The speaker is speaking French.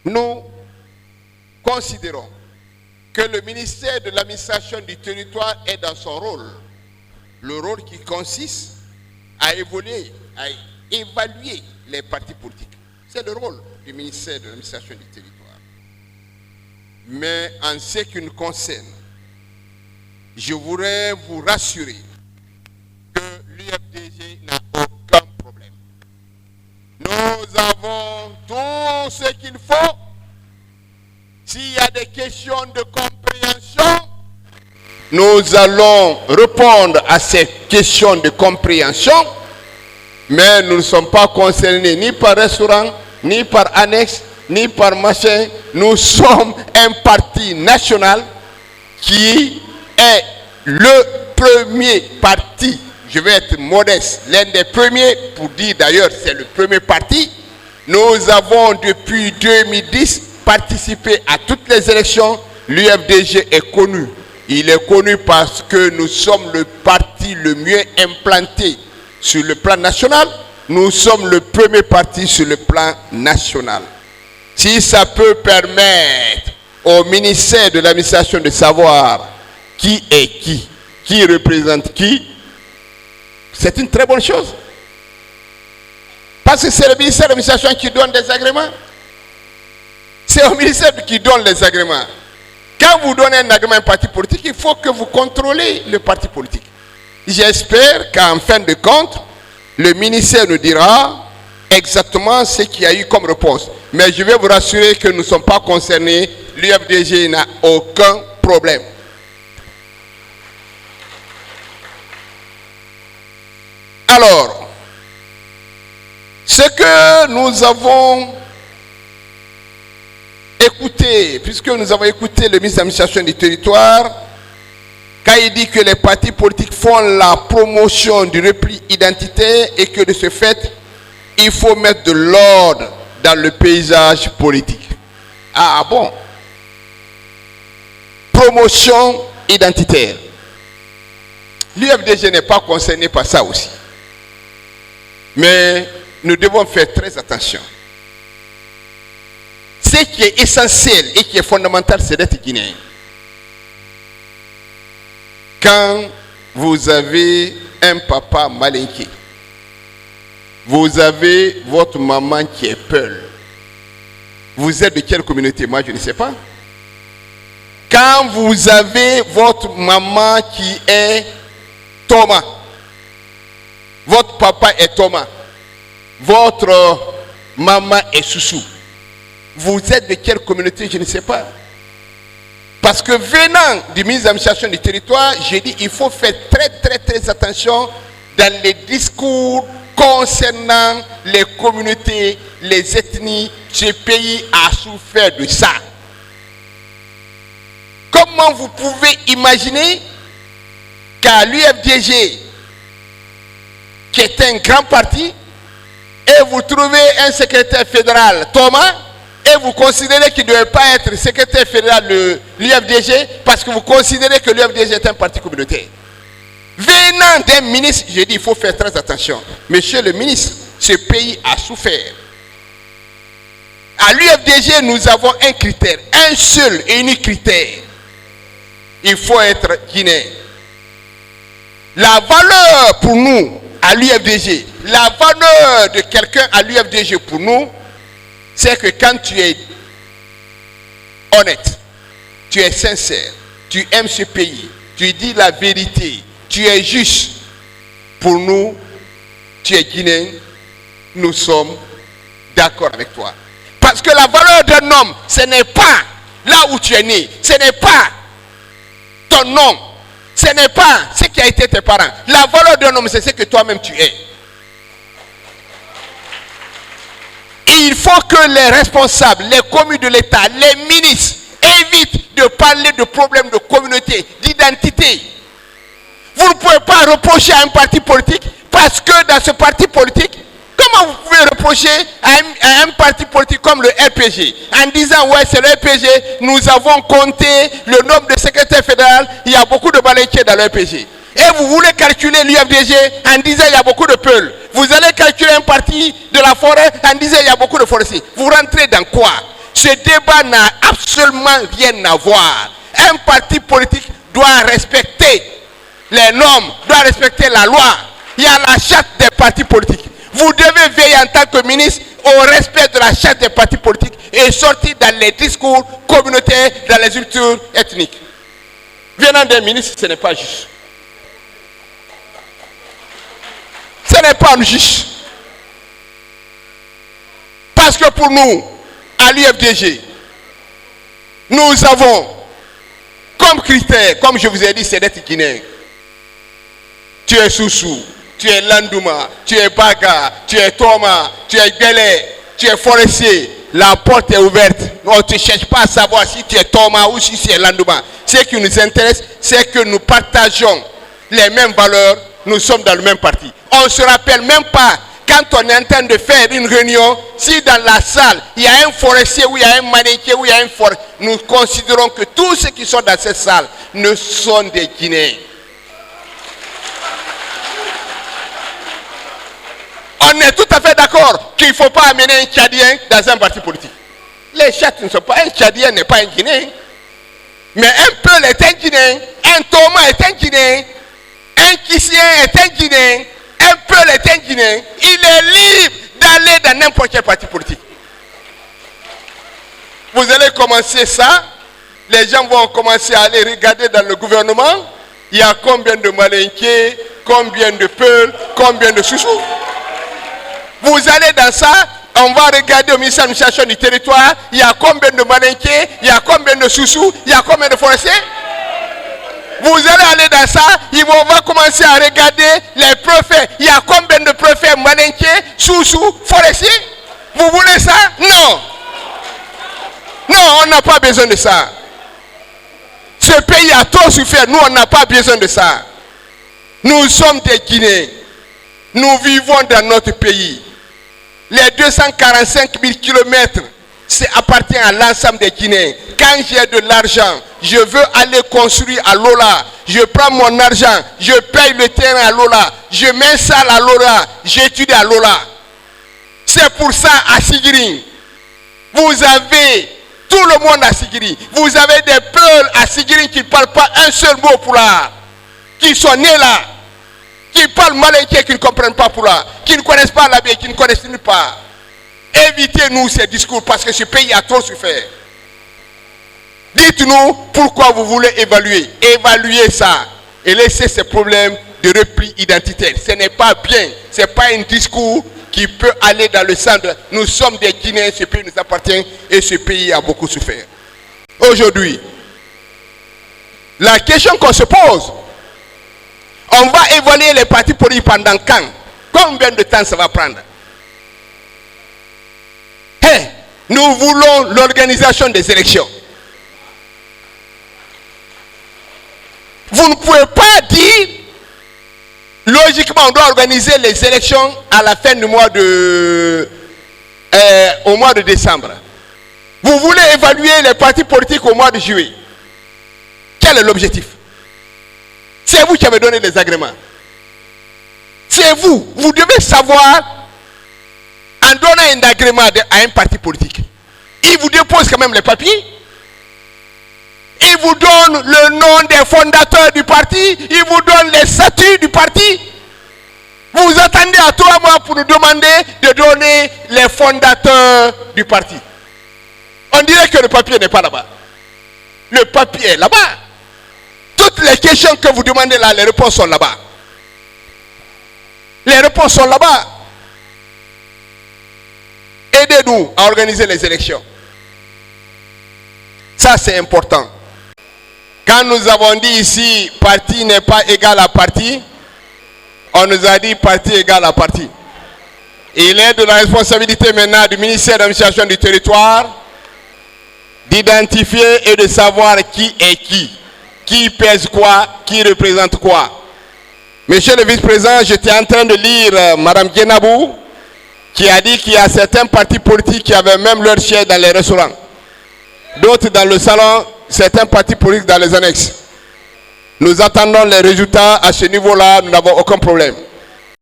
nous considérons que le ministère de l'administration du territoire est dans son rôle. Le rôle qui consiste à évaluer les partis politiques. C'est le rôle du ministère de l'administration du territoire. Mais en ce qui nous concerne, je voudrais vous rassurer que l'UFDG n'a aucun problème. Nous avons tout ce qu'il faut. S'il y a des questions de compréhension, nous allons répondre à ces questions de compréhension, mais nous ne sommes pas concernés ni par restaurant, ni par annexe, ni par machin. Nous sommes un parti national qui est le premier parti, je vais être modeste, l'un des premiers, pour dire d'ailleurs c'est le premier parti. Nous avons depuis 2010 participé à toutes les élections. L'UFDG est connu. Il est connu parce que nous sommes le parti le mieux implanté sur le plan national. Nous sommes le premier parti sur le plan national. Si ça peut permettre au ministère de l'administration de savoir qui est qui représente qui, c'est une très bonne chose. Parce que c'est le ministère de l'administration qui donne des agréments. C'est au ministère qui donne les agréments. Quand vous donnez un agrément à un parti politique, il faut que vous contrôlez le parti politique. J'espère qu'en fin de compte, le ministère nous dira exactement ce qu'il y a eu comme réponse. Mais je vais vous rassurer que nous ne sommes pas concernés. L'UFDG n'a aucun problème. Alors, ce que nous avons écouté, puisque nous avons écouté le ministre de l'administration du territoire, quand il dit que les partis politiques font la promotion du repli identitaire et que de ce fait, il faut mettre de l'ordre dans le paysage politique. Ah bon? Promotion identitaire. L'UFDG n'est pas concerné par ça aussi. Mais nous devons faire très attention. Ce qui est essentiel et qui est fondamental, c'est d'être guinéen. Quand vous avez un papa malinqué, vous avez votre maman qui est Peul. Vous êtes de quelle communauté? Moi, je ne sais pas. Quand vous avez votre maman qui est Thomas, votre papa est Thomas, votre maman est Soussou, vous êtes de quelle communauté? Je ne sais pas. Parce que venant du ministre de l'administration du territoire, j'ai dit il faut faire très attention dans les discours concernant les communautés, les ethnies. Ce pays a souffert de ça. Comment vous pouvez imaginer qu'à l'UFDG, qui est un grand parti, et vous trouvez un secrétaire fédéral, Thomas, et vous considérez qu'il ne devait pas être secrétaire fédéral de l'UFDG parce que vous considérez que l'UFDG est un parti communautaire. Venant d'un ministre, j'ai dit il faut faire très attention. Monsieur le ministre, ce pays a souffert. À l'UFDG, nous avons un critère, un seul et unique critère. Il faut être guinéen. La valeur pour nous à l'UFDG, la valeur de quelqu'un à l'UFDG pour nous, c'est que quand tu es honnête, tu es sincère, tu aimes ce pays, tu dis la vérité, tu es juste, pour nous, tu es guinéen, nous sommes d'accord avec toi. Parce que la valeur d'un homme, ce n'est pas là où tu es né, ce n'est pas ton nom, ce n'est pas ce qui a été tes parents. La valeur d'un homme, c'est ce que toi-même tu es. Il faut que les responsables, les communes de l'État, les ministres évitent de parler de problèmes de communauté, d'identité. Vous ne pouvez pas reprocher à un parti politique parce que dans ce parti politique, comment vous pouvez reprocher à un parti politique comme le RPG en disant ouais c'est le RPG, nous avons compté le nombre de secrétaires fédéraux, il y a beaucoup de balayés dans le RPG. Et vous voulez calculer l'UFDG en disant il y a beaucoup de peuls. Vous allez calculer un parti de la forêt en disant il y a beaucoup de forestiers. Vous rentrez dans quoi? Ce débat n'a absolument rien à voir. Un parti politique doit respecter les normes, doit respecter la loi. Il y a la charte des partis politiques. Vous devez veiller en tant que ministre au respect de la charte des partis politiques et sortir dans les discours communautaires, dans les cultures ethniques. Venant des ministres, ce n'est pas juste. Ce n'est pas juste. Parce que pour nous, à l'UFDG, nous avons comme critère, comme je vous ai dit, c'est d'être guinéen. Tu es Soussou, tu es Landouma, tu es Baga, tu es Toma, tu es Guélé, tu es forestier. La porte est ouverte. On ne te cherche pas à savoir si tu es Toma ou si tu es Landouma. Ce qui nous intéresse, c'est que nous partageons les mêmes valeurs. Nous sommes dans le même parti. On ne se rappelle même pas quand on est en train de faire une réunion, si dans la salle, il y a un forestier ou il y a un mannequin ou il y a un forestier, nous considérons que tous ceux qui sont dans cette salle ne sont des Guinéens. On est tout à fait d'accord qu'il ne faut pas amener un Tchadien dans un parti politique. Les Tchadiens ne sont pas un Tchadien, n'est pas un Guinéen. Mais un Peul est un Guinéen, un Thomas est un Guinéen, un Kissien est un Guinéen, un Peul est un Guinéen. Il est libre d'aller dans n'importe quel parti politique. Vous allez commencer ça, les gens vont commencer à aller regarder dans le gouvernement, il y a combien de Malinqués, combien de Peuls, combien de Soussous. Vous allez dans ça, on va regarder au ministère de l'administration du territoire, il y a combien de Malinqués, il y a combien de Soussous, il y a combien de forestiers. Vous allez aller dans ça, on va commencer à regarder les préfets. Il y a combien de préfets Malinqués, Soussous, forestiers. Vous voulez ça? Non. Non, on n'a pas besoin de ça. Ce pays a trop souffert, nous on n'a pas besoin de ça. Nous sommes des Guinéens. Nous vivons dans notre pays. Les 245 000 kilomètres, ça appartient à l'ensemble des Guinéens. Quand j'ai de l'argent, je veux aller construire à Lola. Je prends mon argent, je paye le terrain à Lola. Je m'installe à Lola, j'étudie à Lola. C'est pour ça à Sigiri, vous avez tout le monde à Sigiri. Vous avez des Peuls à Sigiri qui ne parlent pas un seul mot pour là. Qui sont nés là. Qui parlent malinqué, qui ne comprennent pas pour là. Qui ne connaissent pas la vie, qui ne connaissent pas. Évitez-nous ces discours parce que ce pays a trop souffert. Dites-nous pourquoi vous voulez évaluer. Évaluez ça. Et laissez ces problèmes de repli identitaire. Ce n'est pas bien. Ce n'est pas un discours qui peut aller dans le centre. Nous sommes des Guinéens, ce pays nous appartient et ce pays a beaucoup souffert. Aujourd'hui, la question qu'on se pose, on va évaluer les partis politiques pendant quand? Combien de temps ça va prendre? Nous voulons l'organisation des élections. Vous ne pouvez pas dire, logiquement, on doit organiser les élections à la fin du mois au mois de décembre. Vous voulez évaluer les partis politiques au mois de juillet. Quel est l'objectif? C'est vous qui avez donné les agréments. C'est vous. Vous devez savoir, en donnant un agrément à un parti politique, il vous dépose quand même les papiers. Il vous donne le nom des fondateurs du parti. Il vous donne les statuts du parti. Vous attendez à 3 mois pour nous demander de donner les fondateurs du parti. On dirait que le papier n'est pas là-bas. Le papier est là-bas. Toutes les questions que vous demandez là, les réponses sont là-bas. Les réponses sont là-bas. Aidez-nous à organiser les élections. Ça, c'est important. Quand nous avons dit ici, parti n'est pas égal à parti, on nous a dit parti égal à parti. Il est de la responsabilité maintenant du ministère de l'administration du territoire d'identifier et de savoir qui est qui pèse quoi, qui représente quoi. Monsieur le vice-président, j'étais en train de lire Mme Guénabou, qui a dit qu'il y a certains partis politiques qui avaient même leur siège dans les restaurants. D'autres dans le salon, certains partis politiques dans les annexes. Nous attendons les résultats à ce niveau-là, nous n'avons aucun problème.